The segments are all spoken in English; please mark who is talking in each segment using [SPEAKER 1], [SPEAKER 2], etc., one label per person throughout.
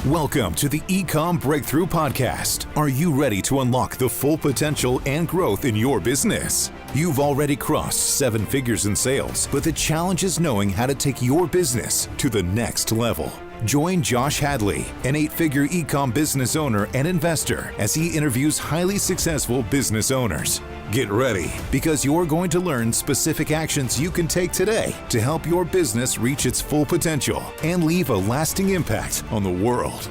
[SPEAKER 1] Welcome to the Ecomm Breakthrough Podcast. Are you ready to unlock the full potential and growth in your business? You've already crossed 7 figures in sales, but the challenge is knowing how to take your business to the next level. Join Josh Hadley, an 8-figure Ecomm business owner and investor, as he interviews highly successful business owners. Get ready, because you're going to learn specific actions you can take today to help your business reach its full potential and leave a lasting impact on the world.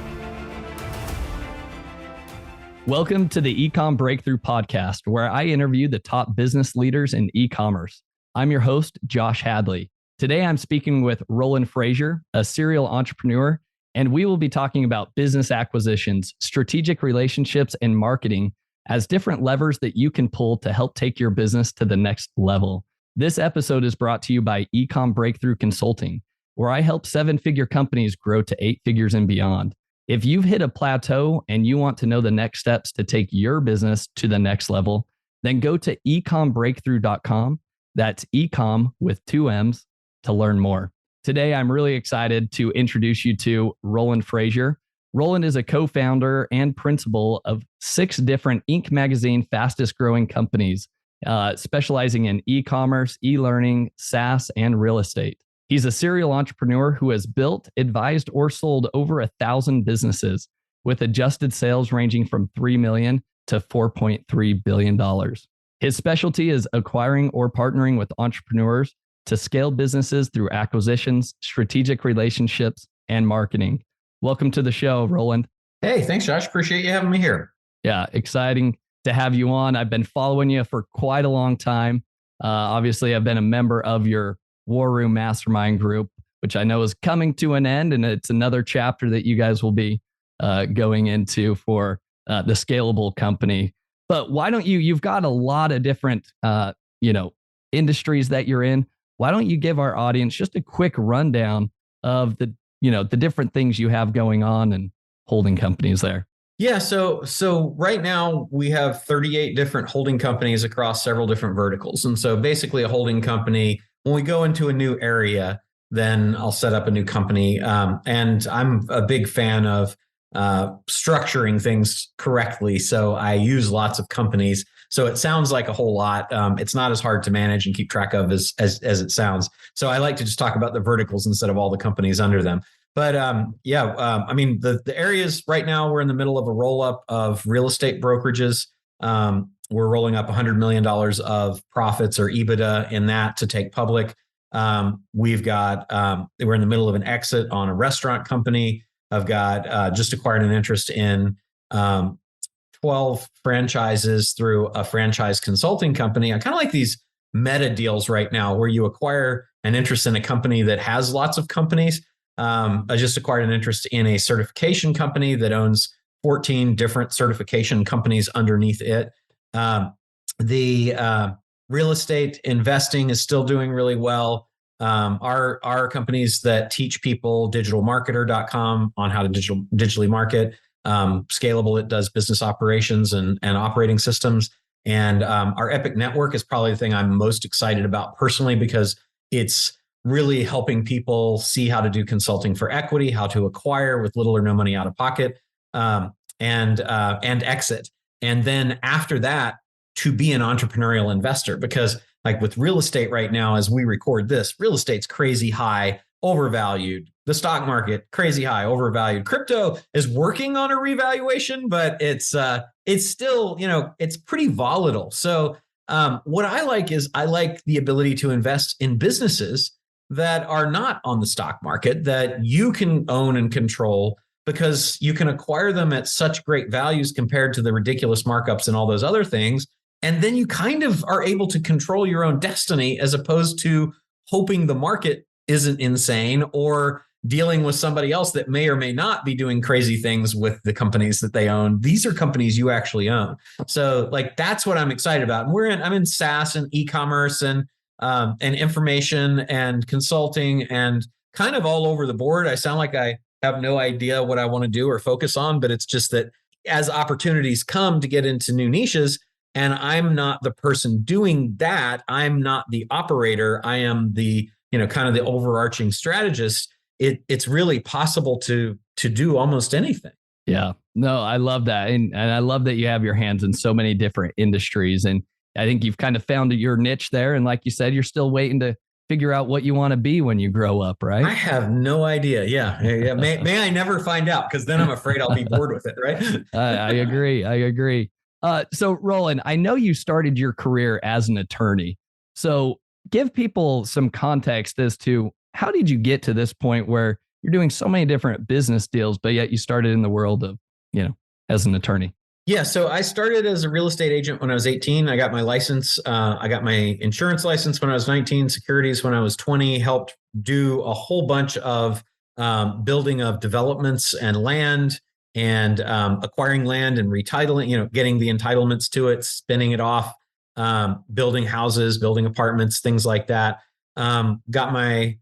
[SPEAKER 2] Welcome to the Ecomm Breakthrough Podcast, where I interview the top business leaders in e-commerce. I'm your host, Josh Hadley. Today, I'm speaking with Roland Frasier, a serial entrepreneur, and we will be talking about business acquisitions, strategic relationships, and marketing as different levers that you can pull to help take your business to the next level. This episode is brought to you by Ecomm Breakthrough Consulting, where I help 7-figure companies grow to 8 figures and beyond. If you've hit a plateau and you want to know the next steps to take your business to the next level, then go to ecommbreakthrough.com. That's Ecomm with 2 M's. To learn more. Today, I'm really excited to introduce you to Roland Frasier. Roland is a co-founder and principal of 6 different Inc. magazine fastest growing companies, specializing in e-commerce, e-learning, SaaS, and real estate. He's a serial entrepreneur who has built, advised, or sold over 1,000 businesses with adjusted sales ranging from $3 million to $4.3 billion. His specialty is acquiring or partnering with entrepreneurs to scale businesses through acquisitions, strategic relationships, and marketing. Welcome to the show, Roland.
[SPEAKER 3] Hey, thanks, Josh. Appreciate you having me here.
[SPEAKER 2] Yeah, exciting to have you on. I've been following you for quite a long time. Obviously, I've been a member of your War Room Mastermind group, which I know is coming to an end, and it's another chapter that you guys will be going into for the Scalable Company. But why don't you've got a lot of different, industries that you're in. Why don't you give our audience just a quick rundown of the different things you have going on and holding companies there?
[SPEAKER 3] Yeah, so right now we have 38 different holding companies across several different verticals. And so basically a holding company, when we go into a new area, then I'll set up a new company. And I'm a big fan of structuring things correctly. So I use lots of companies. So it sounds like a whole lot. It's not as hard to manage and keep track of as it sounds. So I like to just talk about the verticals instead of all the companies under them. But the areas right now, we're in the middle of a roll up of real estate brokerages. We're rolling up $100 million of profits or EBITDA in that to take public. We're in the middle of an exit on a restaurant company. I've got just acquired an interest in 12 franchises through a franchise consulting company. I kind of like these meta deals right now where you acquire an interest in a company that has lots of companies. I just acquired an interest in a certification company that owns 14 different certification companies underneath it. The real estate investing is still doing really well. Our companies that teach people, digitalmarketer.com on how to digitally market. Scalable, it does business operations and operating systems. And our Epic network is probably the thing I'm most excited about personally, because it's really helping people see how to do consulting for equity, how to acquire with little or no money out of pocket, and exit. And then after that, to be an entrepreneurial investor, because like with real estate right now, as we record this, real estate's crazy high, overvalued. The stock market, crazy high, overvalued. Crypto is working on a revaluation, but it's still, it's pretty volatile. So what I like is I like the ability to invest in businesses that are not on the stock market, that you can own and control, because you can acquire them at such great values compared to the ridiculous markups and all those other things. And then you kind of are able to control your own destiny, as opposed to hoping the market isn't insane or dealing with somebody else that may or may not be doing crazy things with the companies that they own. These are companies you actually own. So that's what I'm excited about. And I'm in SaaS and e-commerce and information and consulting and kind of all over the board. I sound like I have no idea what I want to do or focus on, but it's just that as opportunities come to get into new niches, and I'm not the person doing that, I'm not the operator, I am the kind of the overarching strategist, it's really possible to to do almost anything.
[SPEAKER 2] Yeah, no, I love that. And I love that you have your hands in so many different industries. And I think you've kind of found your niche there. And like you said, you're still waiting to figure out what you want to be when you grow up, right?
[SPEAKER 3] I have no idea. Yeah. May I never find out, because then I'm afraid I'll be bored with it, right?
[SPEAKER 2] I agree. I agree. So Roland, I know you started your career as an attorney. So give people some context as to how did you get to this point where you're doing so many different business deals, but yet you started in the world of, as an attorney?
[SPEAKER 3] Yeah. So I started as a real estate agent when I was 18. I got my license. I got my insurance license when I was 19, securities when I was 20, helped do a whole bunch of building of developments and land, and acquiring land and retitling, getting the entitlements to it, spinning it off, building houses, building apartments, things like that. Got my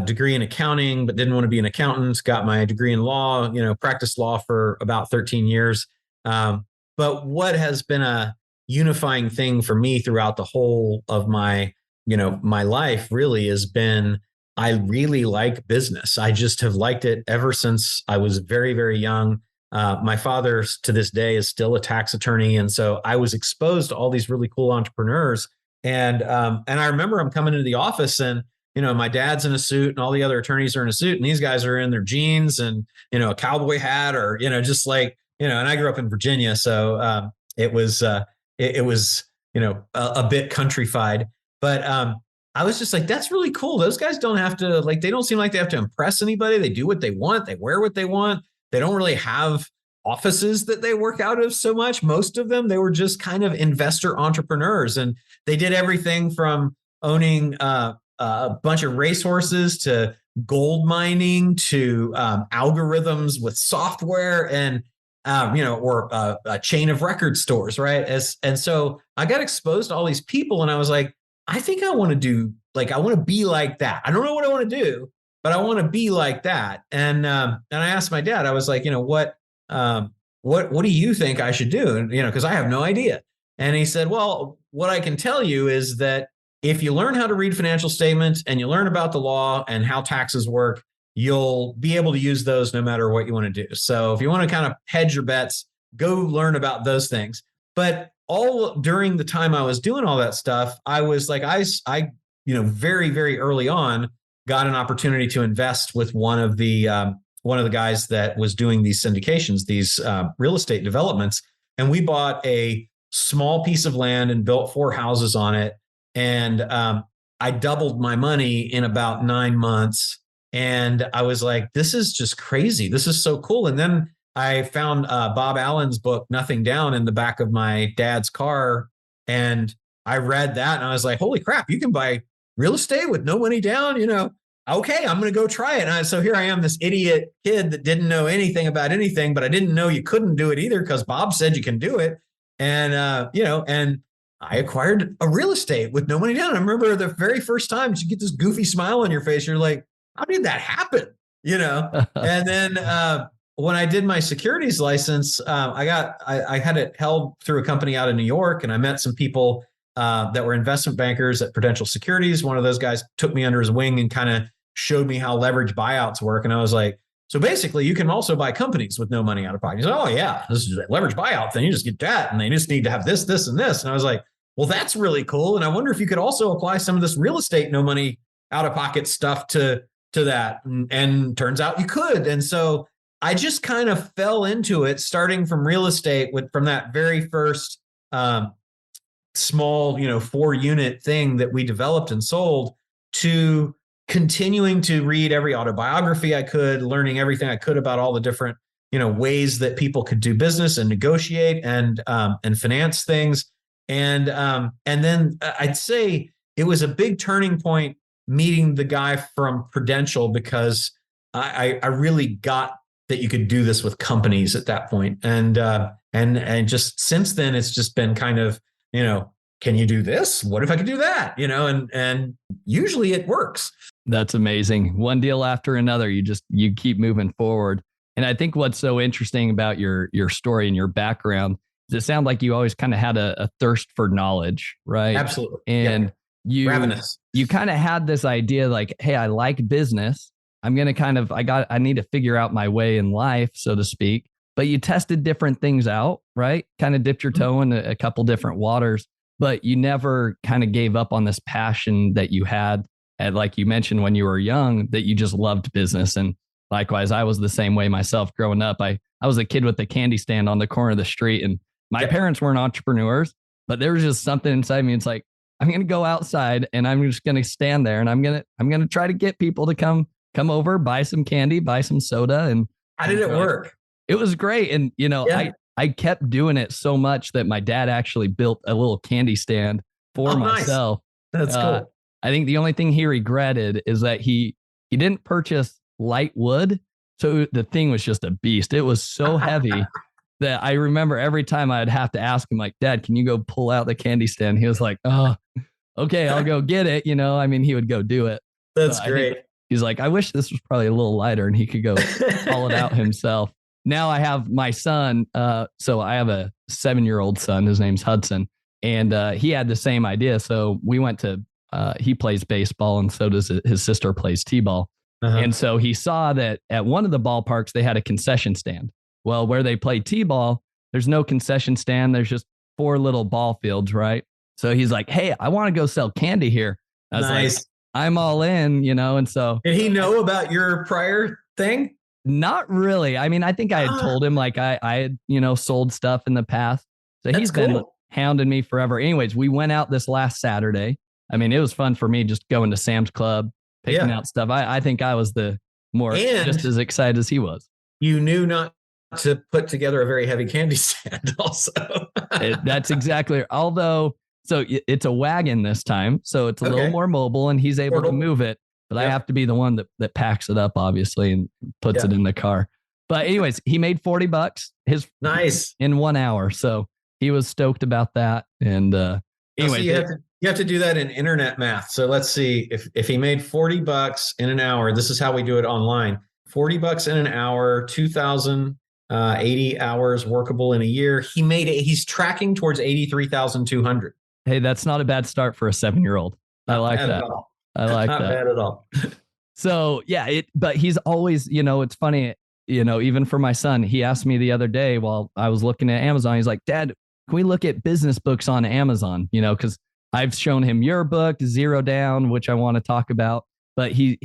[SPEAKER 3] degree in accounting, but didn't want to be an accountant. Got my degree in law, practiced law for about 13 years. But what has been a unifying thing for me throughout the whole of my life really has been, I really like business. I just have liked it ever since I was very, very young. My father to this day is still a tax attorney. And so I was exposed to all these really cool entrepreneurs. And I remember I'm coming into the office, and my dad's in a suit and all the other attorneys are in a suit, and these guys are in their jeans and, a cowboy hat, or, just like, and I grew up in Virginia. So it was a bit countrified, but I was just like, that's really cool. Those guys don't have to, like, they don't seem like they have to impress anybody. They do what they want. They wear what they want. They don't really have offices that they work out of so much. Most of them, they were just kind of investor entrepreneurs, and they did everything from owning a bunch of racehorses to gold mining to algorithms with software and or a chain of record stores, right? And so I got exposed to all these people, and I was like, I think I want to be like that. I don't know what I want to do, but I want to be like that. And I asked my dad, I was like, what do you think I should do? And, because I have no idea. And he said, well, what I can tell you is that if you learn how to read financial statements and you learn about the law and how taxes work, you'll be able to use those no matter what you want to do. So if you want to kind of hedge your bets, go learn about those things. But all during the time I was doing all that stuff, I was like, I very, very early on got an opportunity to invest with one of the guys that was doing these syndications, these real estate developments. And we bought a small piece of land and built 4 houses on it. And I doubled my money in about 9 months. And I was like, this is just crazy. This is so cool. And then I found Bob Allen's book, Nothing Down, in the back of my dad's car. And I read that and I was like, holy crap, you can buy real estate with no money down, okay, I'm going to go try it. And so here I am, this idiot kid that didn't know anything about anything, but I didn't know you couldn't do it either because Bob said you can do it. And, and I acquired a real estate with no money down. I remember the very first time you get this goofy smile on your face. You're like, how did that happen? And then when I did my securities license, I had it held through a company out of New York, and I met some people that were investment bankers at Prudential Securities. One of those guys took me under his wing and kind of showed me how leverage buyouts work. And I was like, so basically you can also buy companies with no money out of pocket. He's like, oh yeah, this is a leverage buyout thing. You just get that. And they just need to have this, this, and this. And I was like, well, that's really cool. And I wonder if you could also apply some of this real estate, no money out of pocket stuff to that. And turns out you could. And so I just kind of fell into it, starting from real estate from that very first small, 4-unit thing that we developed and sold, to continuing to read every autobiography I could, learning everything I could about all the different, ways that people could do business and negotiate and finance things. And then I'd say it was a big turning point meeting the guy from Prudential, because I really got that you could do this with companies at that point. And just since then, it's just been kind of, can you do this? What if I could do that? And usually it works.
[SPEAKER 2] That's amazing. One deal after another, you keep moving forward. And I think what's so interesting about your story and your background is it sounds like you always kind of had a thirst for knowledge, right?
[SPEAKER 3] Absolutely.
[SPEAKER 2] And
[SPEAKER 3] ravenous.
[SPEAKER 2] You kind of had this idea like, hey, I like business. I'm going to I need to figure out my way in life, so to speak. But you tested different things out, right? Kind of dipped your toe in a couple different waters, but you never kind of gave up on this passion that you had. And like you mentioned when you were young, that you just loved business. And likewise, I was the same way myself growing up. I was a kid with a candy stand on the corner of the street, and my parents weren't entrepreneurs, but there was just something inside me. It's like, I'm going to go outside and I'm just going to stand there and I'm going to try to get people to come over, buy some candy, buy some soda. And
[SPEAKER 3] how did it work?
[SPEAKER 2] It was great. And, I kept doing it so much that my dad actually built a little candy stand for myself.
[SPEAKER 3] Nice. That's cool.
[SPEAKER 2] I think the only thing he regretted is that he didn't purchase light wood. So the thing was just a beast. It was so heavy that I remember every time I'd have to ask him, like, Dad, can you go pull out the candy stand? He was like, oh, okay, I'll go get it. He would go do it.
[SPEAKER 3] That's great.
[SPEAKER 2] He's like, I wish this was probably a little lighter and he could go haul it out himself. Now I have my son. So I have a 7-year-old son. His name's Hudson. And he had the same idea. So we went to, he plays baseball and so does his sister plays t-ball. And so he saw that at one of the ballparks, they had a concession stand. Well, where they play t-ball, there's no concession stand. There's just 4 little ball fields, right? So he's like, hey, I want to go sell candy here. I was like, I'm all in, and so.
[SPEAKER 3] Did he know about your prior thing?
[SPEAKER 2] Not really. I think I had told him like I had, sold stuff in the past. So he's been hounding me forever. Anyways, we went out this last Saturday. It was fun for me just going to Sam's Club, picking out stuff. I think I was just as excited as he was.
[SPEAKER 3] You knew not to put together a very heavy candy stand also.
[SPEAKER 2] That's exactly. Although, so it's a wagon this time. So it's a little more mobile and he's able to move it. But I have to be the one that packs it up, obviously, and puts it in the car. But anyways, he made $40 in 1 hour. So he was stoked about that. And anyway,
[SPEAKER 3] so you have to do that in internet math. So let's see if he made $40 in an hour. This is how we do it online. $40 in an hour, 2,080 hours workable in a year. He's tracking towards 83,200.
[SPEAKER 2] Hey, that's not a bad start for a 7-year-old. I like that. Not
[SPEAKER 3] bad at all.
[SPEAKER 2] So yeah, but he's always, it's funny, even for my son, he asked me the other day while I was looking at Amazon, he's like, Dad, can we look at business books on Amazon? Because I've shown him your book, Zero Down, which I want to talk about, but he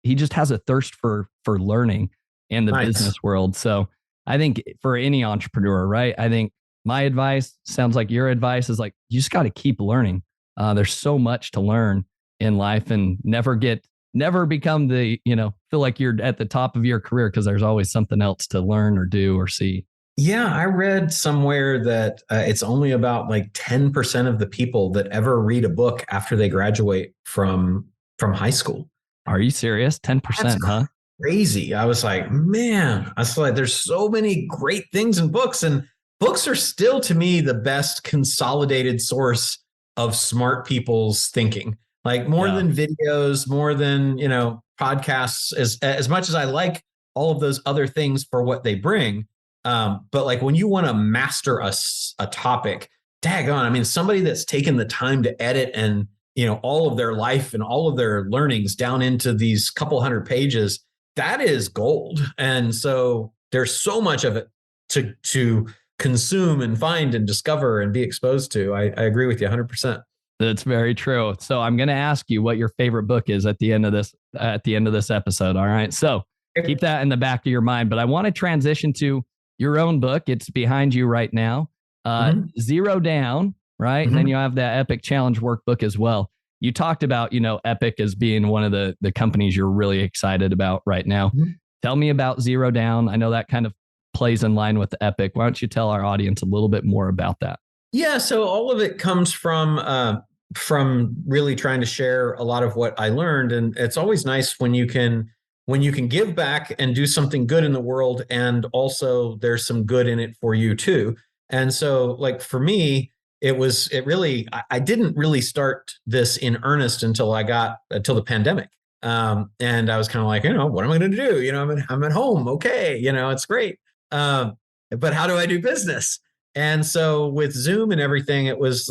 [SPEAKER 2] just has a thirst for learning in the business world. So I think for any entrepreneur, right? I think my advice sounds like your advice is like, you just got to keep learning. There's so much to learn in life and never become feel like you're at the top of your career because there's always something else to learn or do or see.
[SPEAKER 3] Yeah, I read somewhere that it's only about like 10% of the people that ever read a book after they graduate from high school.
[SPEAKER 2] Are you serious? 10%, huh?
[SPEAKER 3] Crazy. I was like, man, there's so many great things in books, and books are still to me the best consolidated source of smart people's thinking. Like more than videos, more than, podcasts, as much as I like all of those other things for what they bring. But like when you want to master a topic, daggone, somebody that's taken the time to edit and, all of their life and all of their learnings down into these couple hundred pages, that is gold. And so there's so much of it to consume and find and discover and be exposed to. I agree with you 100%.
[SPEAKER 2] That's very true. So I'm going to ask you what your favorite book is at the end of this episode. All right. So keep that in the back of your mind, but I want to transition to your own book. It's behind you right now. Zero Down, right? And then you have that Epic Challenge workbook as well. You talked about, Epic as being one of the companies you're really excited about right now. Tell me about Zero Down. I know that kind of plays in line with the Epic. Why don't you tell our audience a little bit more about that?
[SPEAKER 3] Yeah, so all of it comes from really trying to share a lot of what I learned, and it's always nice when you can give back and do something good in the world, and also there's some good in it for you too. And so, like for me, I didn't really start this in earnest until the pandemic, and I was kind of like, what am I going to do? I'm at home, okay, it's great, but how do I do business? And so with Zoom and everything, it was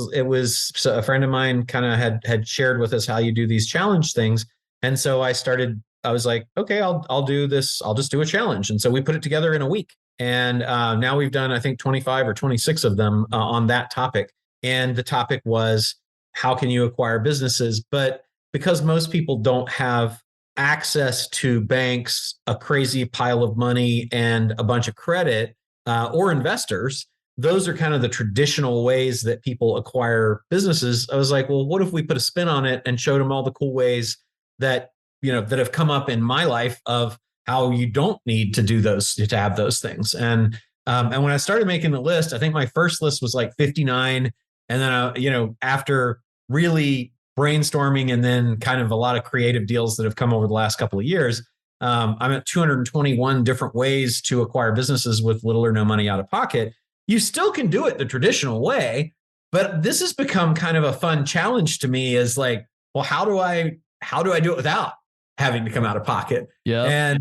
[SPEAKER 3] a friend of mine kind of had shared with us how you do these challenge things. And so I started I was like, okay, I'll do this. I'll just do a challenge. And so we put it together in a week. And now we've done, I think, 25 or 26 of them on that topic. And the topic was, how can you acquire businesses? But because most people don't have access to banks, a crazy pile of money, and a bunch of credit or investors, those are kind of the traditional ways that people acquire businesses. I was like, well, what if we put a spin on it and showed them all the cool ways that, that have come up in my life of how you don't need to do those, to have those things. And when I started making the list, I think my first list was like 59. And then, after really brainstorming and then kind of a lot of creative deals that have come over the last couple of years, I'm at 221 different ways to acquire businesses with little or no money out of pocket. You still can do it the traditional way, but this has become kind of a fun challenge to me, is like, well, how do I do it without having to come out of pocket?
[SPEAKER 2] Yeah.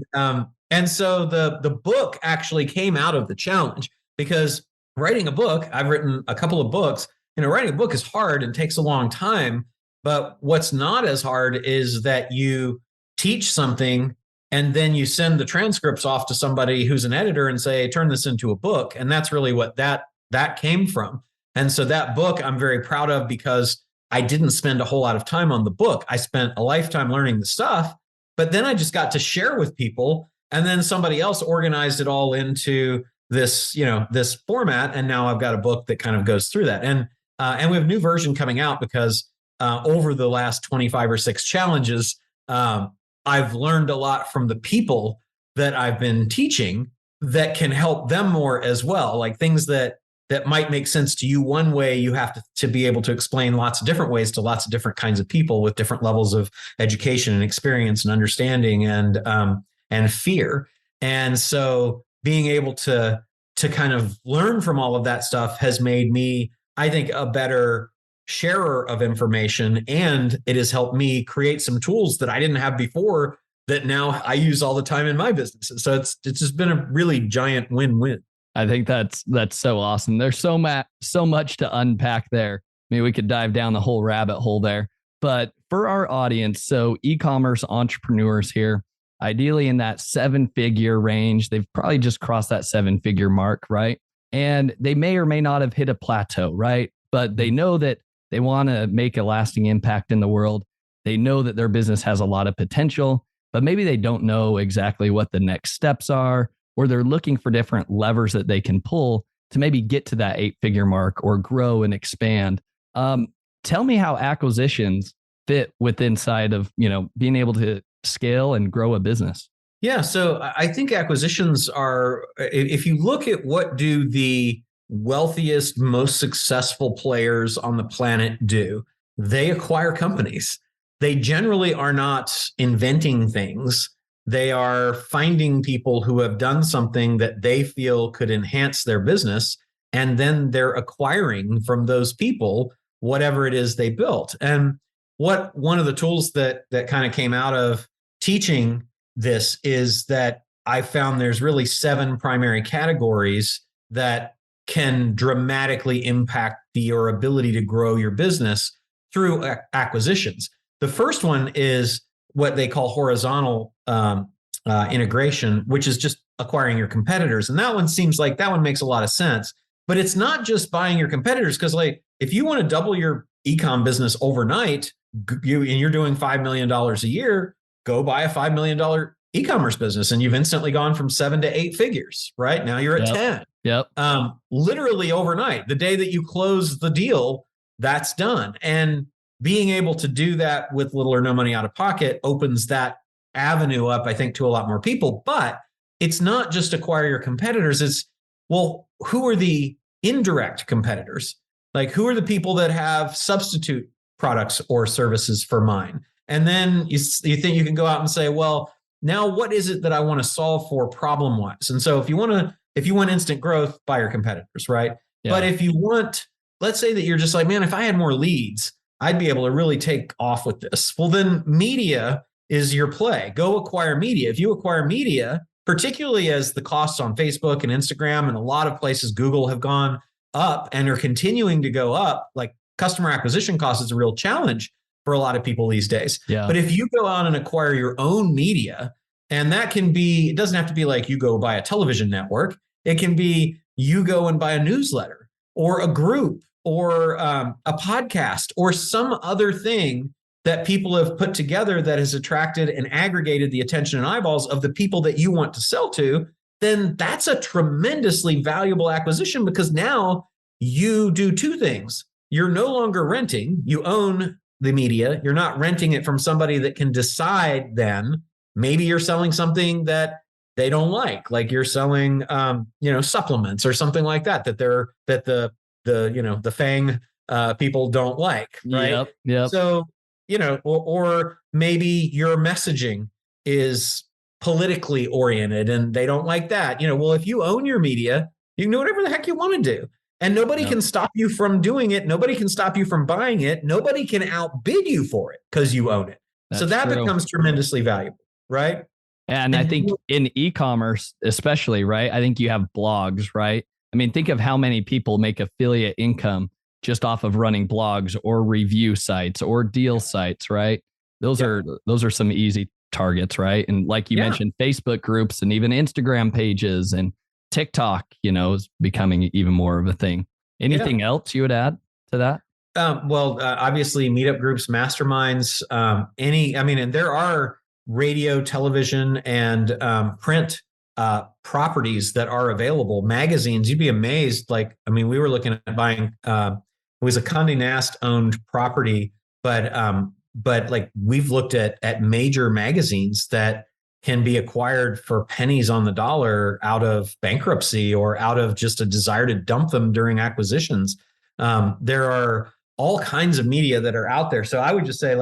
[SPEAKER 3] And so the book actually came out of the challenge, because writing a book, I've written a couple of books, writing a book is hard and takes a long time, but what's not as hard is that you teach something and then you send the transcripts off to somebody who's an editor and say, turn this into a book. And that's really what that came from. And so that book I'm very proud of, because I didn't spend a whole lot of time on the book. I spent a lifetime learning the stuff, but then I just got to share with people. And then somebody else organized it all into this, this format. And now I've got a book that kind of goes through that. And we have a new version coming out, because over the last 25 or 6 challenges, I've learned a lot from the people that I've been teaching that can help them more as well. Like things that might make sense to you one way, you have to be able to explain lots of different ways to lots of different kinds of people with different levels of education and experience and understanding and fear. And so being able to kind of learn from all of that stuff has made me, I think, a better sharer of information, and it has helped me create some tools that I didn't have before that now I use all the time in my businesses. So it's just been a really giant win-win.
[SPEAKER 2] I think that's so awesome. There's so much to unpack there. I mean, we could dive down the whole rabbit hole there. But for our audience, so e-commerce entrepreneurs here, ideally in that 7-figure range, they've probably just crossed that 7-figure mark, right? And they may or may not have hit a plateau, right? But they know that they want to make a lasting impact in the world. They know that their business has a lot of potential, but maybe they don't know exactly what the next steps are, or they're looking for different levers that they can pull to maybe get to that 8-figure mark or grow and expand. Tell me how acquisitions fit with inside of, being able to scale and grow a business.
[SPEAKER 3] Yeah. So I think acquisitions are, if you look at what do the wealthiest, most successful players on the planet do, they acquire companies. They generally are not inventing things. They are finding people who have done something that they feel could enhance their business, and then they're acquiring from those people whatever it is they built. And one of the tools that kind of came out of teaching this is that I found there's really 7 primary categories that can dramatically impact your ability to grow your business through acquisitions. The first one is what they call horizontal integration, which is just acquiring your competitors. And that one makes a lot of sense. But it's not just buying your competitors, because like if you want to double your Ecomm business overnight, and you're doing $5 million a year, go buy a $5 million e-commerce business, and you've instantly gone from 7 to 8 figures. Right now you're at 10.
[SPEAKER 2] Yep.
[SPEAKER 3] Literally overnight, the day that you close the deal, that's done. And being able to do that with little or no money out of pocket opens that avenue up, I think, to a lot more people. But it's not just acquire your competitors. It's, well, who are the indirect competitors? Like, who are the people that have substitute products or services for mine? And then you think you can go out and say, well, now what is it that I want to solve for problem-wise? And so if you want instant growth, buy your competitors, right? Yeah. But if you want, let's say that you're just like, man, if I had more leads, I'd be able to really take off with this. Well, then media is your play. Go acquire media. If you acquire media, particularly as the costs on Facebook and Instagram and a lot of places, Google, have gone up and are continuing to go up, like customer acquisition costs is a real challenge. for a lot of people these days.
[SPEAKER 2] Yeah.
[SPEAKER 3] But if you go out and acquire your own media, and that can be, it doesn't have to be like you go buy a television network. It can be you go and buy a newsletter or a group or a podcast or some other thing that people have put together that has attracted and aggregated the attention and eyeballs of the people that you want to sell to, then that's a tremendously valuable acquisition, because now you do two things. You're no longer renting, you own the media. You're not renting it from somebody that can decide then. Maybe you're selling something that they don't like you're selling, supplements or something like that the FANG people don't like, right?
[SPEAKER 2] Yep.
[SPEAKER 3] So, or maybe your messaging is politically oriented and they don't like that. Well, if you own your media, you can do whatever the heck you want to do. And nobody can stop you from doing it. Nobody can stop you from buying it. Nobody can outbid you for it because you own it. So that becomes tremendously valuable, right?
[SPEAKER 2] And I think in e-commerce, especially, right? I think you have blogs, right? I mean, think of how many people make affiliate income just off of running blogs or review sites or deal sites, right? Those are some easy targets, right? And like you mentioned, Facebook groups and even Instagram pages and TikTok, is becoming even more of a thing. Anything else you would add to that?
[SPEAKER 3] Obviously meetup groups, masterminds, and there are radio, television, and print properties that are available. Magazines, you'd be amazed. We were looking at buying, it was a Condé Nast owned property, but we've looked at major magazines that can be acquired for pennies on the dollar out of bankruptcy or out of just a desire to dump them during acquisitions. There are all kinds of media that are out there. So I would just say,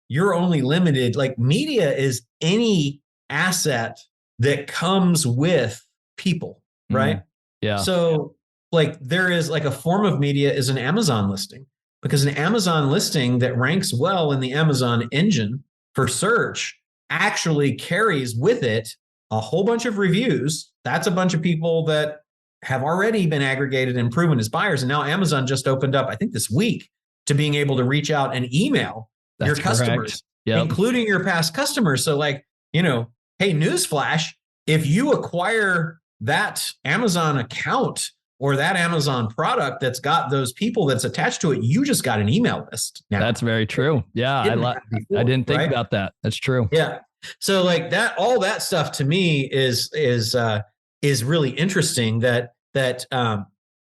[SPEAKER 3] you're only limited. Media is any asset that comes with people, right?
[SPEAKER 2] Yeah.
[SPEAKER 3] So there is a form of media is an Amazon listing, because an Amazon listing that ranks well in the Amazon engine for search actually carries with it a whole bunch of reviews. That's a bunch of people that have already been aggregated and proven as buyers. And now Amazon just opened up, I think this week, to being able to reach out and email your customers, including your past customers. So hey, newsflash, if you acquire that Amazon account or that Amazon product that's got those people that's attached to it, you just got an email list now.
[SPEAKER 2] That's very true. Yeah, I didn't think about that. That's true.
[SPEAKER 3] Yeah. So all that stuff to me is really interesting that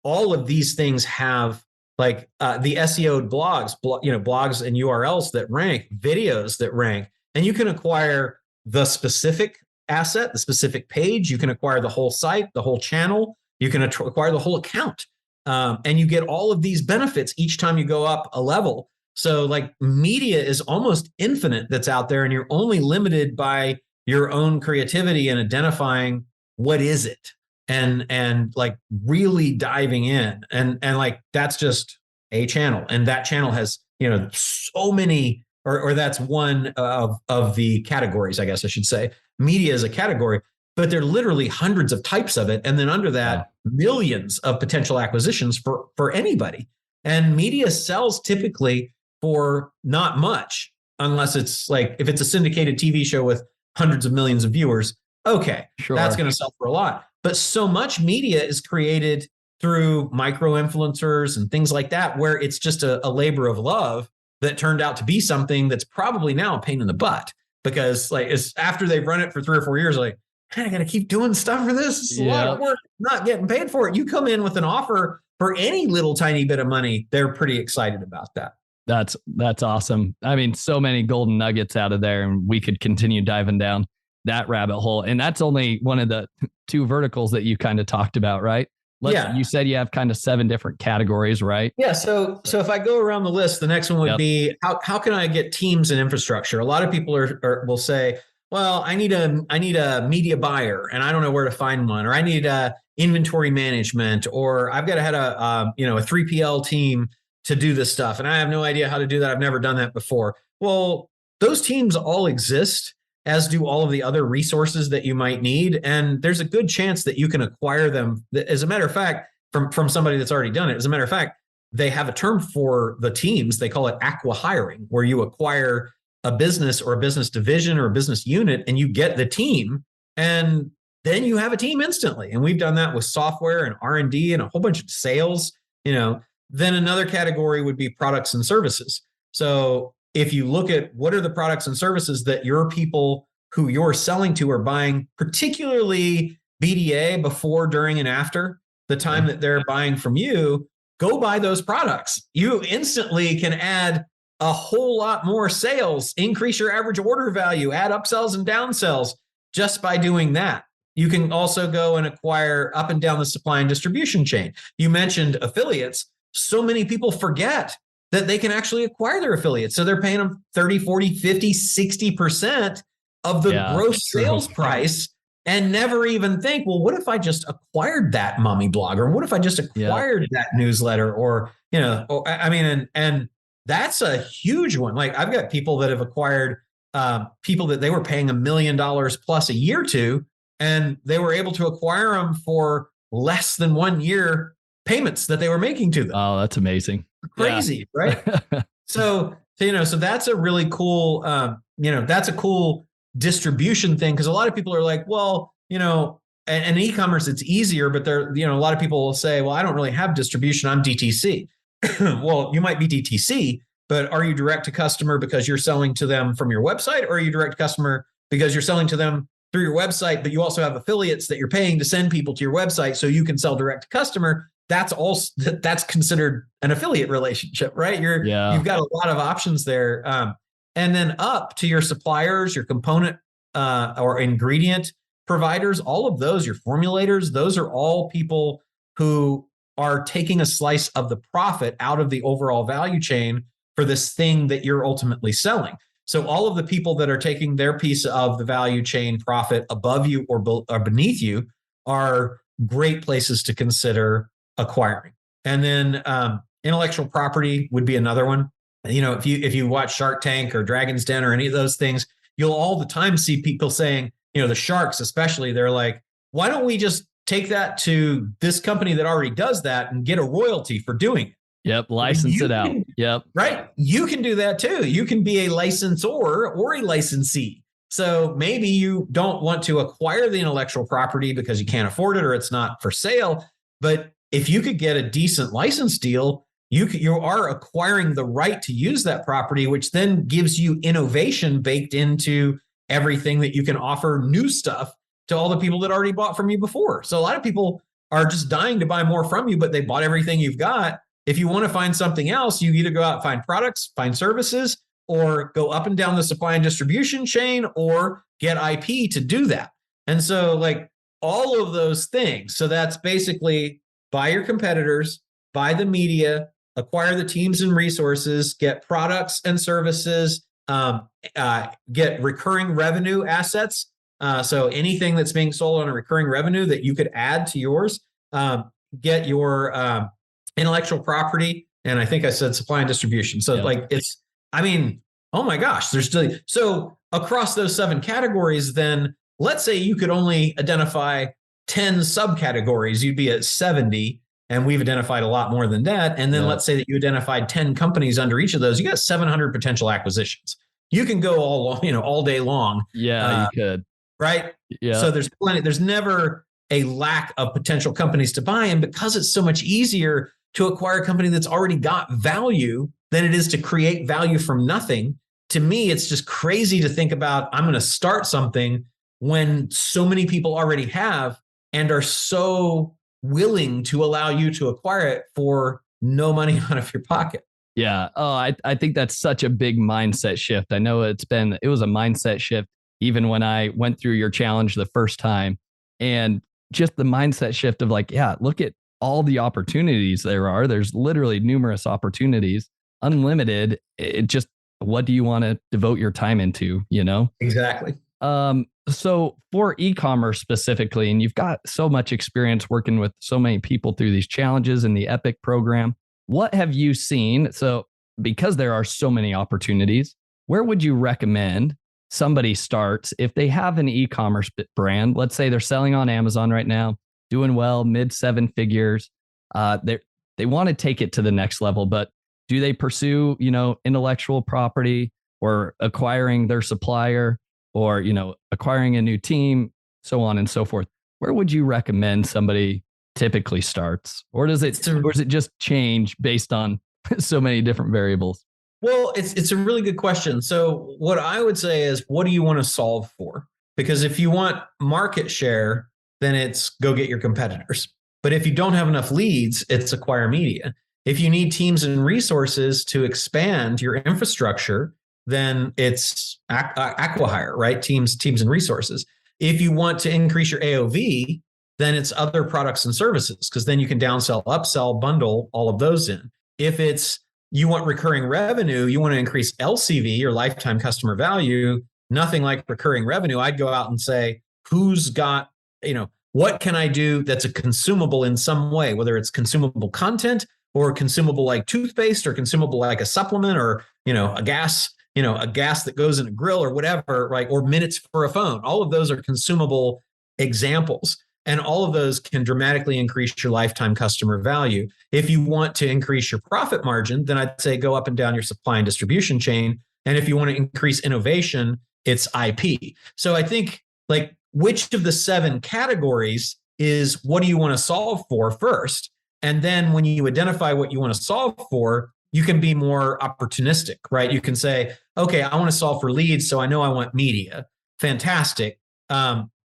[SPEAKER 3] all of these things have the SEO'd blogs, blogs and URLs that rank, videos that rank, and you can acquire the specific asset, the specific page. You can acquire the whole site, the whole channel. You can acquire the whole account, and you get all of these benefits each time you go up a level. So media is almost infinite that's out there, and you're only limited by your own creativity and identifying what is it, and really diving in, and that's just a channel, and that channel has so many, or that's one of the categories, I guess I should say. Media is a category, but there are literally hundreds of types of it. And then under that, millions of potential acquisitions for anybody. And media sells typically for not much, unless it's if it's a syndicated TV show with hundreds of millions of viewers, okay, that's going to sell for a lot. But so much media is created through micro influencers and things like that, where it's just a labor of love that turned out to be something that's probably now a pain in the butt, because it's after they've run it for 3 or 4 years, man, I got to keep doing stuff for this. It's a lot of work, not getting paid for it. You come in with an offer for any little tiny bit of money, they're pretty excited about that.
[SPEAKER 2] That's awesome. I mean, so many golden nuggets out of there, and we could continue diving down that rabbit hole. And that's only one of the 2 verticals that you kind of talked about, right? You said you have kind of 7 different categories, right?
[SPEAKER 3] Yeah. So if I go around the list, the next one would be how can I get teams and infrastructure? A lot of people will say, well, I need a media buyer and I don't know where to find one, or I need inventory management, or I've got to have a 3PL team to do this stuff, and I have no idea how to do that. I've never done that before. Well, those teams all exist, as do all of the other resources that you might need. And there's a good chance that you can acquire them. As a matter of fact, from somebody that's already done it. As a matter of fact, they have a term for the teams. They call it acqui-hiring, where you acquire a business or a business division or a business unit and you get the team, and then you have a team instantly. And we've done that with software and R&D and a whole bunch of sales. Then another category would be products and services. So if you look at what are the products and services that your people who you're selling to are buying, particularly BDA, before, during, and after the time that they're buying from you, go buy those products. You instantly can add a whole lot more sales, increase your average order value, add upsells and downsells just by doing that. You can also go and acquire up and down the supply and distribution chain. You mentioned affiliates. So many people forget that they can actually acquire their affiliates. So they're paying them 30, 40, 50, 60% of the gross sales price and never even think, well, what if I just acquired that mommy blog? Or what if I just acquired that newsletter? Or, and that's a huge one. Like I've got people that have acquired people that they were paying $1 million plus a year to, and they were able to acquire them for less than 1 year payments that they were making to them.
[SPEAKER 2] Oh, that's amazing.
[SPEAKER 3] Crazy, right? So that's a really cool, that's a cool distribution thing. Cause a lot of people are like, well, and e-commerce, it's easier, but a lot of people will say, well, I don't really have distribution. I'm DTC. Well, you might be DTC, but are you direct to customer because you're selling to them from your website? Or are you direct to customer because you're selling to them through your website, but you also have affiliates that you're paying to send people to your website so you can sell direct to customer? That's considered an affiliate relationship, right? You've got a lot of options there. And then up to your suppliers, your component or ingredient providers, all of those, your formulators, those are all people who are taking a slice of the profit out of the overall value chain for this thing that you're ultimately selling. So all of the people that are taking their piece of the value chain profit above you or beneath you are great places to consider acquiring. And then intellectual property would be another one. If you watch Shark Tank or Dragon's Den or any of those things, you'll all the time see people saying, the sharks especially, they're like, why don't we just take that to this company that already does that and get a royalty for doing it?
[SPEAKER 2] Yep. License it out. Yep.
[SPEAKER 3] Right. You can do that too. You can be a licensor or a licensee. So maybe you don't want to acquire the intellectual property because you can't afford it or it's not for sale. But if you could get a decent license deal, you are acquiring the right to use that property, which then gives you innovation baked into everything that you can offer new stuff to all the people that already bought from you before. So a lot of people are just dying to buy more from you, but they bought everything you've got. If you want to find something else, you either go out and find products, find services, or go up and down the supply and distribution chain or get IP to do that. And so like all of those things. So that's basically buy your competitors, buy the media, acquire the teams and resources, get products and services, get recurring revenue assets. So anything that's being sold on a recurring revenue that you could add to yours, get your intellectual property. And I think I said supply and distribution. So oh my gosh, there's still, so across those 7 categories, then let's say you could only identify 10 subcategories, you'd be at 70. And we've identified a lot more than that. And then let's say that you identified 10 companies under each of those, you got 700 potential acquisitions. You can go all day long.
[SPEAKER 2] Yeah, you could.
[SPEAKER 3] Right.
[SPEAKER 2] Yeah.
[SPEAKER 3] So there's plenty, there's never a lack of potential companies to buy. And because it's so much easier to acquire a company that's already got value than it is to create value from nothing, to me, it's just crazy to think about, I'm going to start something when so many people already have and are so willing to allow you to acquire it for no money out of your pocket.
[SPEAKER 2] Yeah. Oh, I think that's such a big mindset shift. I know it was a mindset shift even when I went through your challenge the first time, and just the mindset shift of like, yeah, look at all the opportunities there are. There's literally numerous opportunities, unlimited. It just, what do you want to devote your time into,
[SPEAKER 3] Exactly.
[SPEAKER 2] So for e-commerce specifically, and you've got so much experience working with so many people through these challenges in the Epic program, what have you seen? So because there are so many opportunities, where would you recommend somebody starts if they have an e-commerce brand? Let's say they're selling on Amazon right now, doing well, mid 7 figures. they want to take it to the next level, but do they pursue, intellectual property or acquiring their supplier or, acquiring a new team, so on and so forth? Where would you recommend somebody typically starts? Or does it just change based on so many different variables?
[SPEAKER 3] Well, it's a really good question. So what I would say is, what do you want to solve for? Because if you want market share, then it's go get your competitors. But if you don't have enough leads, it's acquire media. If you need teams and resources to expand your infrastructure, then it's acquihire, right? Teams and resources. If you want to increase your AOV, then it's other products and services, because then you can downsell, upsell, bundle all of those in. If it's you want recurring revenue, you want to increase LCV, or lifetime customer value, nothing like recurring revenue. I'd go out and say, who's got, what can I do that's a consumable in some way, whether it's consumable content or consumable like toothpaste or consumable like a supplement or, a gas that goes in a grill or whatever, right? Or minutes for a phone. All of those are consumable examples. And all of those can dramatically increase your lifetime customer value. If you want to increase your profit margin, then I'd say go up and down your supply and distribution chain. And if you want to increase innovation, it's IP. So I think, like, which of the 7 categories is what do you want to solve for first? And then when you identify what you want to solve for, you can be more opportunistic, right? You can say, okay, I want to solve for leads, so I know I want media. Fantastic.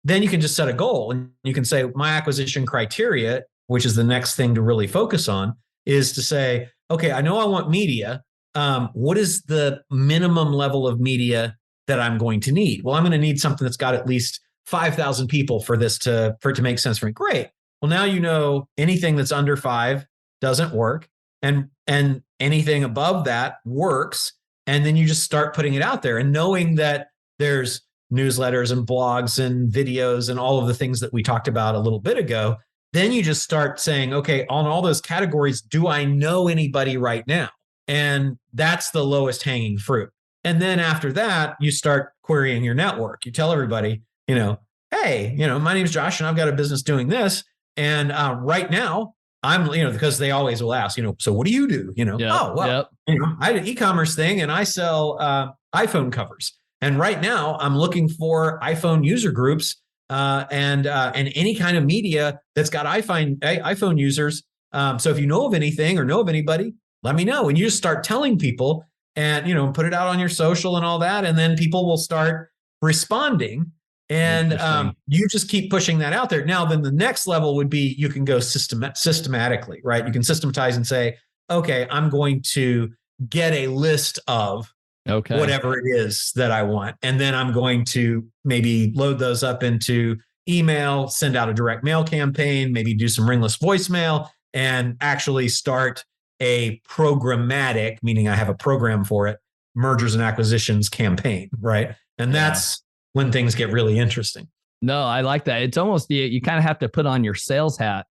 [SPEAKER 3] Then you can just set a goal, and you can say, my acquisition criteria, which is the next thing to really focus on, is to say, okay, I know I want media. What is the minimum level of media that I'm going to need? Well, I'm going to need something that's got at least 5,000 people for it to make sense for me. Great. Well, now anything that's under 5 doesn't work, and anything above that works. And then you just start putting it out there, and knowing that there's newsletters and blogs and videos and all of the things that we talked about a little bit ago. Then you just start saying, okay, on all those categories, do I know anybody right now? And that's the lowest hanging fruit. And then after that, you start querying your network. You tell everybody, hey, my name's Josh and I've got a business doing this. And right now I'm, because they always will ask, so what do you do? I did an e-commerce thing and I sell iPhone covers. And right now I'm looking for iPhone user groups and any kind of media that's got iPhone users. So if you know of anything or know of anybody, let me know. And you just start telling people and, put it out on your social and all that. And then people will start responding. And you just keep pushing that out there. Now, then the next level would be you can go systematically, right? You can systematize and say, okay, I'm going to get a list of whatever it is that I want. And then I'm going to maybe load those up into email, send out a direct mail campaign, maybe do some ringless voicemail, and actually start a programmatic, meaning I have a program for it, mergers and acquisitions campaign, right? And that's when things get really interesting.
[SPEAKER 2] No, I like that. It's almost, you kind of have to put on your sales hat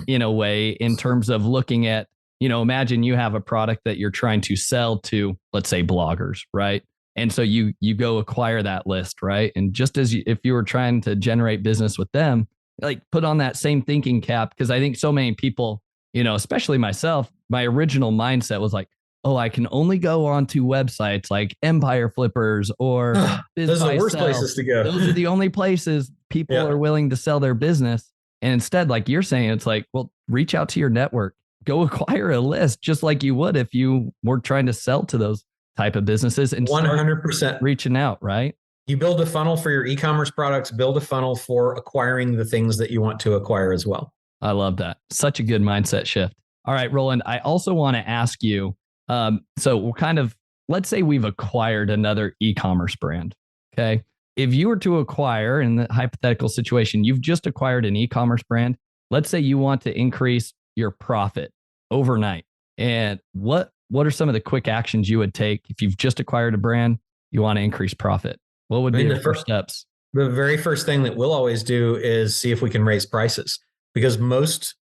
[SPEAKER 2] in a way, in terms of looking at, imagine you have a product that you're trying to sell to, let's say, bloggers, right? And so you go acquire that list, right? And just as if you were trying to generate business with them, like put on that same thinking cap, because I think so many people, especially myself, my original mindset was like, oh, I can only go onto websites like Empire Flippers or
[SPEAKER 3] those are the worst places to go.
[SPEAKER 2] Those are the only places people are willing to sell their business. And instead, like you're saying, it's like, well, reach out to your network, go acquire a list, just like you would if you were trying to sell to those type of businesses, and
[SPEAKER 3] 100%
[SPEAKER 2] reaching out, right?
[SPEAKER 3] You build a funnel for your e-commerce products, build a funnel for acquiring the things that you want to acquire as well.
[SPEAKER 2] I love that. Such a good mindset shift. All right, Roland, I also want to ask you, so we're let's say we've acquired another e-commerce brand. Okay. If you were to acquire, in the hypothetical situation, you've just acquired an e-commerce brand. Let's say you want to increase your profit overnight. And what are some of the quick actions you would take if you've just acquired a brand, you want to increase profit? What would be your first steps?
[SPEAKER 3] The very first thing that we'll always do is see if we can raise prices, because most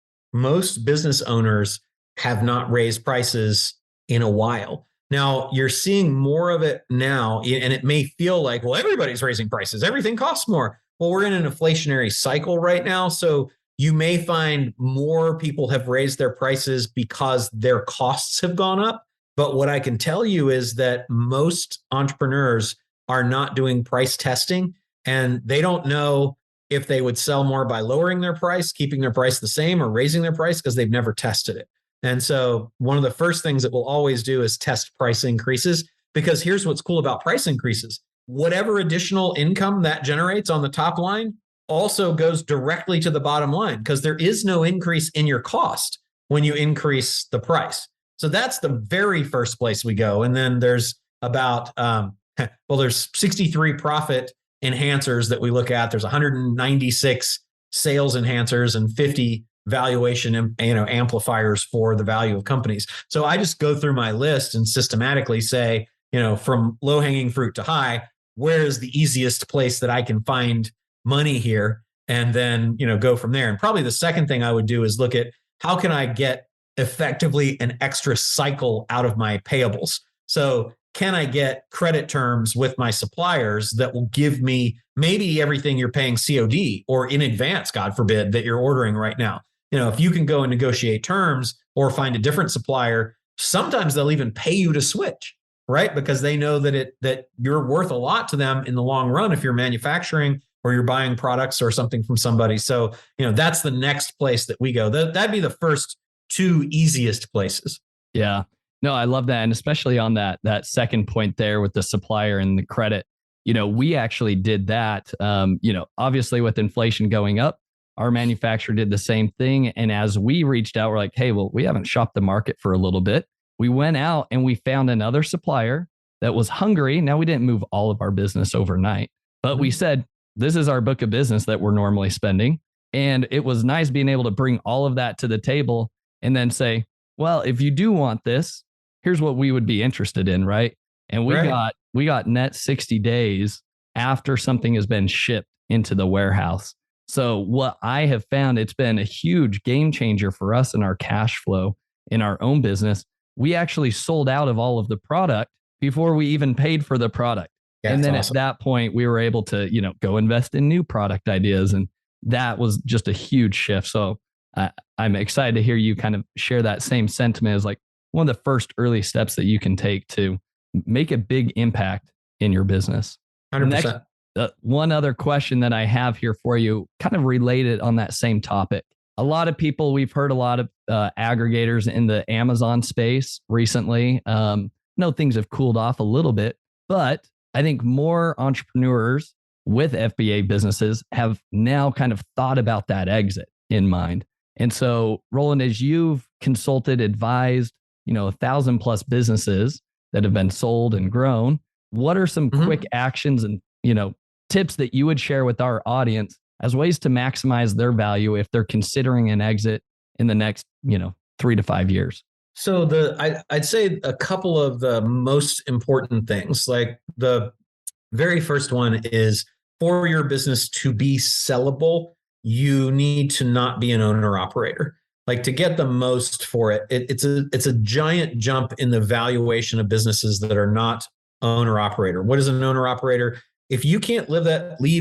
[SPEAKER 3] business owners have not raised prices in a while. Now, you're seeing more of it now, and it may feel like, well, everybody's raising prices. Everything costs more. Well, we're in an inflationary cycle right now. So You may find more people have raised their prices because their costs have gone up. But what I can tell you is that most entrepreneurs are not doing price testing, and they don't know if they would sell more by lowering their price, keeping their price the same, or raising their price because they've never tested it. And so one of the first things that we'll always do is test price increases, because here's what's cool about price increases. Whatever additional income that generates on the top line also goes directly to the bottom line, because there is no increase in your cost when you increase the price. So that's the very first place we go. And then there's about, there's 63 profit enhancers that we look at. There's 196 sales enhancers and 50 valuation, amplifiers for the value of companies. So I just go through my list and systematically say, from low hanging fruit to high, where is the easiest place that I can find money here? And then, go from there. And probably the second thing I would do is look at how can I get effectively an extra cycle out of my payables? So can I get credit terms with my suppliers that will give me maybe everything you're paying COD or in advance, God forbid, that you're ordering right now? If you can go and negotiate terms or find a different supplier, sometimes they'll even pay you to switch, right? Because they know that you're worth a lot to them in the long run if you're manufacturing or you're buying products or something from somebody. So, that's the next place that we go. That'd be the first two easiest places.
[SPEAKER 2] Yeah. No, I love that. And especially on that second point there with the supplier and the credit, we actually did that. Obviously with inflation going up, our manufacturer did the same thing. And as we reached out, we're like, hey, well, we haven't shopped the market for a little bit. We went out and we found another supplier that was hungry. Now, we didn't move all of our business overnight, but we said, this is our book of business that we're normally spending. And it was nice being able to bring all of that to the table and then say, well, if you do want this, here's what we would be interested in, right? And we got net 60 days after something has been shipped into the warehouse. So what I have found, it's been a huge game changer for us in our cash flow in our own business. We actually sold out of all of the product before we even paid for the product. Yeah, and then awesome. At that point, we were able to, go invest in new product ideas. And that was just a huge shift. So I'm excited to hear you kind of share that same sentiment as like one of the first early steps that you can take to make a big impact in your business.
[SPEAKER 3] 100%.
[SPEAKER 2] Next, one other question that I have here for you, kind of related on that same topic. A lot of people, we've heard a lot of aggregators in the Amazon space recently. Things have cooled off a little bit, but I think more entrepreneurs with FBA businesses have now kind of thought about that exit in mind. And so, Roland, as you've consulted, advised, 1,000+ businesses that have been sold and grown, what are some quick actions and, tips that you would share with our audience as ways to maximize their value if they're considering an exit in the next, 3 to 5 years?
[SPEAKER 3] So I'd say a couple of the most important things, like the very first one is for your business to be sellable, you need to not be an owner operator. Like to get the most for it, it's a giant jump in the valuation of businesses that are not owner operator. What is an owner operator? If you can't leave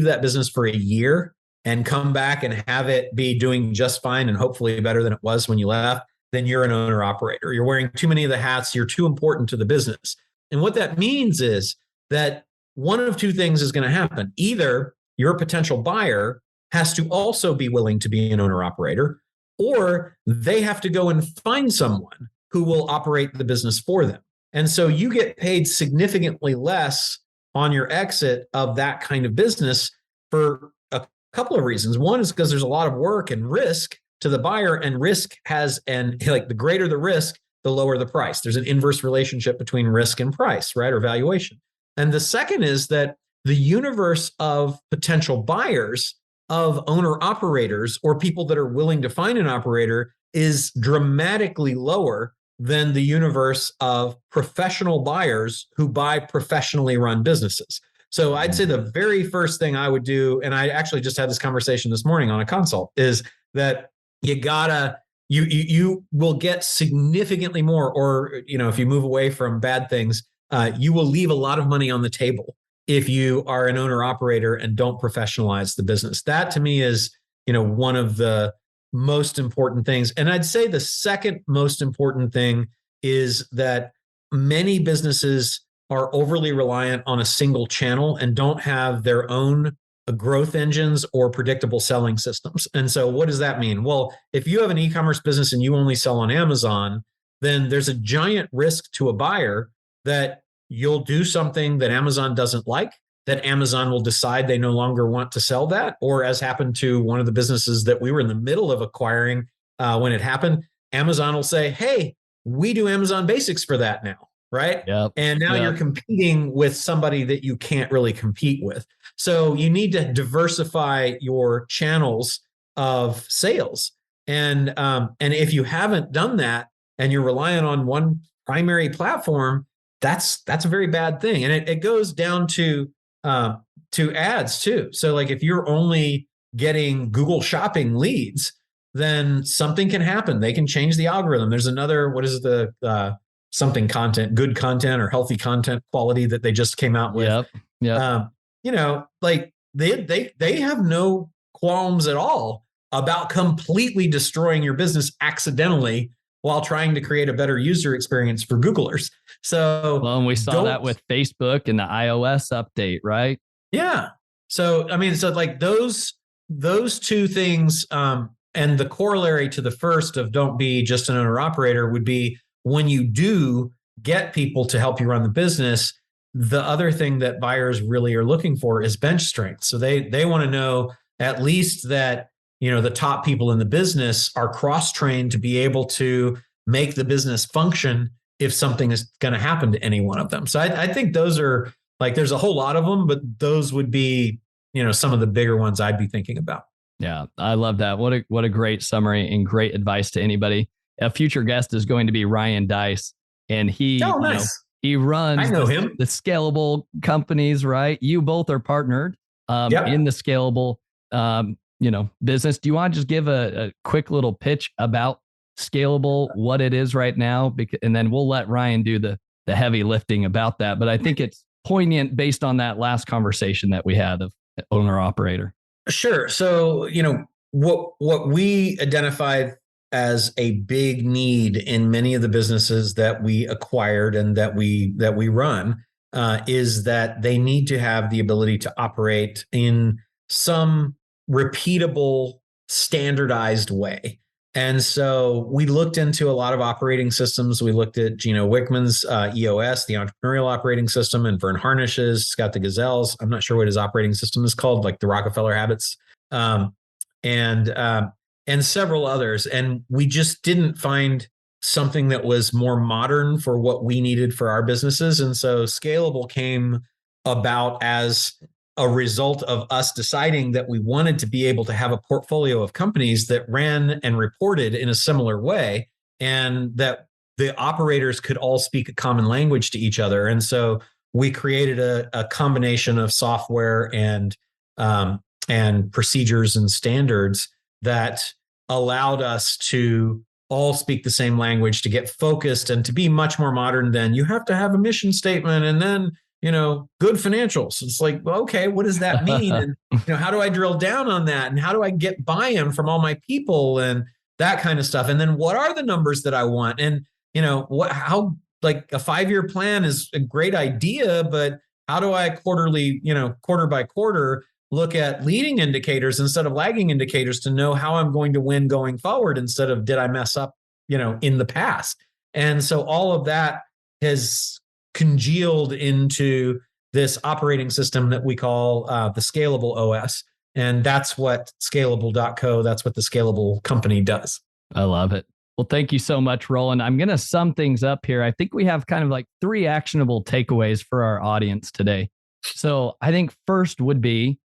[SPEAKER 3] that business for a year and come back and have it be doing just fine and hopefully better than it was when you left, then you're an owner operator. You're wearing too many of the hats. You're too important to the business. And what that means is that one of two things is going to happen. Either your potential buyer has to also be willing to be an owner operator, or they have to go and find someone who will operate the business for them. And so you get paid significantly less on your exit of that kind of business for a couple of reasons. One is because there's a lot of work and risk to the buyer, and risk has the greater the risk, the lower the price. There's an inverse relationship between risk and price, right? Or valuation. And the second is that the universe of potential buyers of owner operators or people that are willing to find an operator is dramatically lower than the universe of professional buyers who buy professionally run businesses. So I'd say the very first thing I would do, and I actually just had this conversation this morning on a consult, is that you will get significantly more, or, if you move away from bad things, you will leave a lot of money on the table if you are an owner operator and don't professionalize the business. That to me is, one of the most important things. And I'd say the second most important thing is that many businesses are overly reliant on a single channel and don't have their own growth engines or predictable selling systems. And so what does that mean? Well, if you have an e-commerce business and you only sell on Amazon, then there's a giant risk to a buyer that you'll do something that Amazon doesn't like, that Amazon will decide they no longer want to sell that. Or as happened to one of the businesses that we were in the middle of acquiring when it happened, Amazon will say, hey, we do Amazon Basics for that now, right?
[SPEAKER 2] Yep.
[SPEAKER 3] And now you're competing with somebody that you can't really compete with. So you need to diversify your channels of sales. And if you haven't done that and you're relying on one primary platform, that's a very bad thing. And it goes down to ads too. So like if you're only getting Google Shopping leads, then something can happen. They can change the algorithm. There's another, what is the something content, good content or healthy content quality that they just came out with.
[SPEAKER 2] Yep.
[SPEAKER 3] Like they have no qualms at all about completely destroying your business accidentally while trying to create a better user experience for Googlers. So,
[SPEAKER 2] well, and we saw that with Facebook and the iOS update, right?
[SPEAKER 3] Yeah. So, I mean, so like those two things, and the corollary to the first of don't be just an owner operator would be when you do get people to help you run the business, the other thing that buyers really are looking for is bench strength. So they want to know at least that, the top people in the business are cross-trained to be able to make the business function if something is going to happen to any one of them. So I think those are like, there's a whole lot of them, but those would be, some of the bigger ones I'd be thinking about.
[SPEAKER 2] Yeah, I love that. What a great summary and great advice to anybody. A future guest is going to be Ryan Dice, and he runs
[SPEAKER 3] I know him.
[SPEAKER 2] The Scalable companies, right? You both are partnered in the Scalable business. Do you want to just give a quick little pitch about Scalable, what it is right now? And then we'll let Ryan do the heavy lifting about that. But I think it's poignant based on that last conversation that we had of owner operator.
[SPEAKER 3] Sure. So, what we identified as a big need in many of the businesses that we acquired and that we run is that they need to have the ability to operate in some repeatable, standardized way. And so we looked into a lot of operating systems. We looked at Gino Wickman's EOS, the entrepreneurial operating system, and Vern Harnish's, Scott the Gazelle's. I'm not sure what his operating system is called, like the Rockefeller Habits, and several others. And we just didn't find something that was more modern for what we needed for our businesses. And so Scalable came about as a result of us deciding that we wanted to be able to have a portfolio of companies that ran and reported in a similar way, and that the operators could all speak a common language to each other. And so we created a combination of software and procedures and standards that allowed us to all speak the same language, to get focused and to be much more modern than you have to have a mission statement and then good financials. It's like, well, okay, what does that mean? And, how do I drill down on that? And how do I get buy-in from all my people and that kind of stuff? And then what are the numbers that I want? And, how like a 5-year plan is a great idea, but how do I quarterly, quarter by quarter, look at leading indicators instead of lagging indicators to know how I'm going to win going forward instead of did I mess up, in the past? And so all of that has congealed into this operating system that we call the Scalable OS. And that's what scalable.co, that's what the Scalable company does.
[SPEAKER 2] I love it. Well, thank you so much, Roland. I'm going to sum things up here. I think we have kind of like 3 actionable takeaways for our audience today. So I think first would be,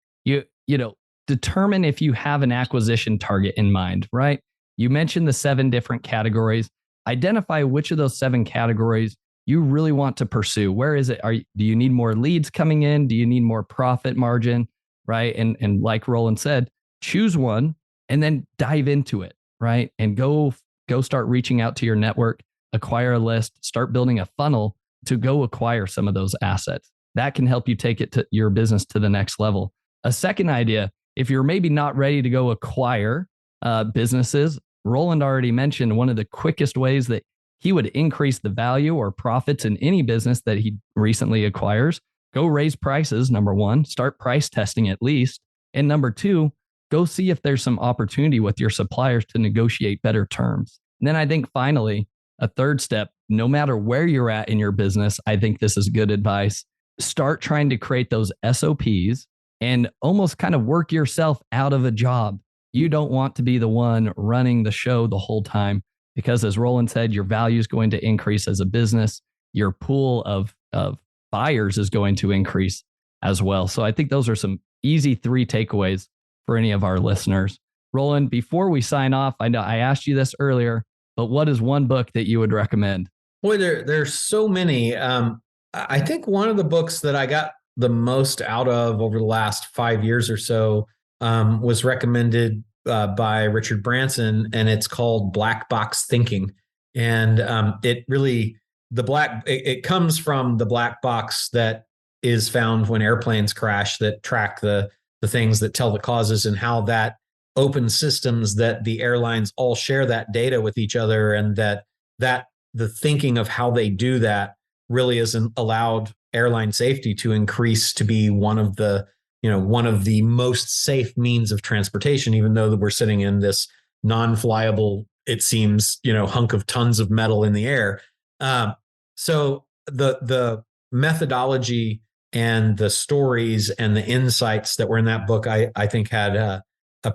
[SPEAKER 2] determine if you have an acquisition target in mind, right? You mentioned the 7 different categories. Identify which of those 7 categories you really want to pursue. Where is it? Do you need more leads coming in? Do you need more profit margin? Right. And like Roland said, choose one and then dive into it. Right. And go start reaching out to your network, acquire a list, start building a funnel to go acquire some of those assets. That can help you take it to your business to the next level. A second idea, if you're maybe not ready to go acquire, businesses. Roland already mentioned one of the quickest ways that he would increase the value or profits in any business that he recently acquires. Go raise prices, number one, start price testing at least. And number two, go see if there's some opportunity with your suppliers to negotiate better terms. And then I think finally, a third step, no matter where you're at in your business, I think this is good advice. Start trying to create those SOPs and almost kind of work yourself out of a job. You don't want to be the one running the show the whole time because, as Roland said, your value is going to increase as a business. Your pool of buyers is going to increase as well. So I think those are some easy 3 takeaways for any of our listeners. Roland, before we sign off, I know I asked you this earlier, but what is one book that you would recommend?
[SPEAKER 3] Boy, there's so many. I think one of the books that I got the most out of over the last 5 years or so was recommended by Richard Branson, and it's called Black Box Thinking. And it comes from the black box that is found when airplanes crash, that track the things that tell the causes, and how that open systems that the airlines all share that data with each other, and that the thinking of how they do that really hasn't allowed airline safety to increase to be one of the most safe means of transportation, even though we're sitting in this non-flyable, it seems, hunk of tons of metal in the air. So the methodology and the stories and the insights that were in that book, I think had a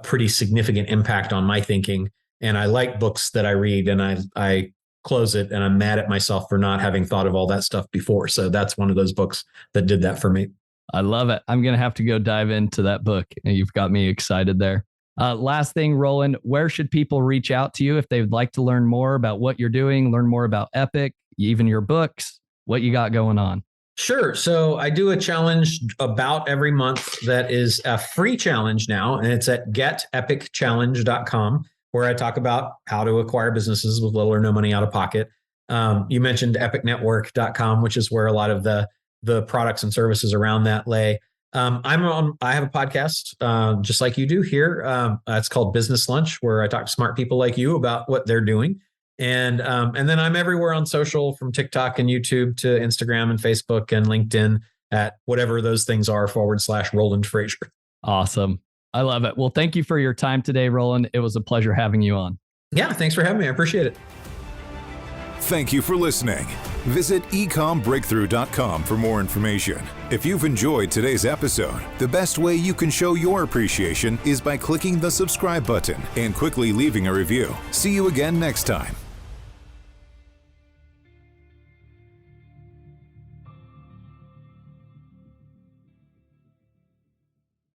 [SPEAKER 3] pretty significant impact on my thinking. And I like books that I read, and I close it and I'm mad at myself for not having thought of all that stuff before. So that's one of those books that did that for me.
[SPEAKER 2] I love it. I'm going to have to go dive into that book. And you've got me excited there. Last thing, Roland, where should people reach out to you if they'd like to learn more about what you're doing, learn more about Epic, even your books, what you got going on?
[SPEAKER 3] Sure. So I do a challenge about every month that is a free challenge now, and it's at getepicchallenge.com, where I talk about how to acquire businesses with little or no money out of pocket. You mentioned epicnetwork.com, which is where a lot of the products and services around that lay. I have a podcast, just like you do here. It's called Business Lunch, where I talk to smart people like you about what they're doing. And then I'm everywhere on social, from TikTok and YouTube to Instagram and Facebook and LinkedIn at whatever those things are /Roland Frasier.
[SPEAKER 2] Awesome. I love it. Well, thank you for your time today, Roland. It was a pleasure having you on.
[SPEAKER 3] Yeah, thanks for having me. I appreciate it.
[SPEAKER 1] Thank you for listening. Visit ecommbreakthrough.com for more information. If you've enjoyed today's episode, the best way you can show your appreciation is by clicking the subscribe button and quickly leaving a review. See you again next time.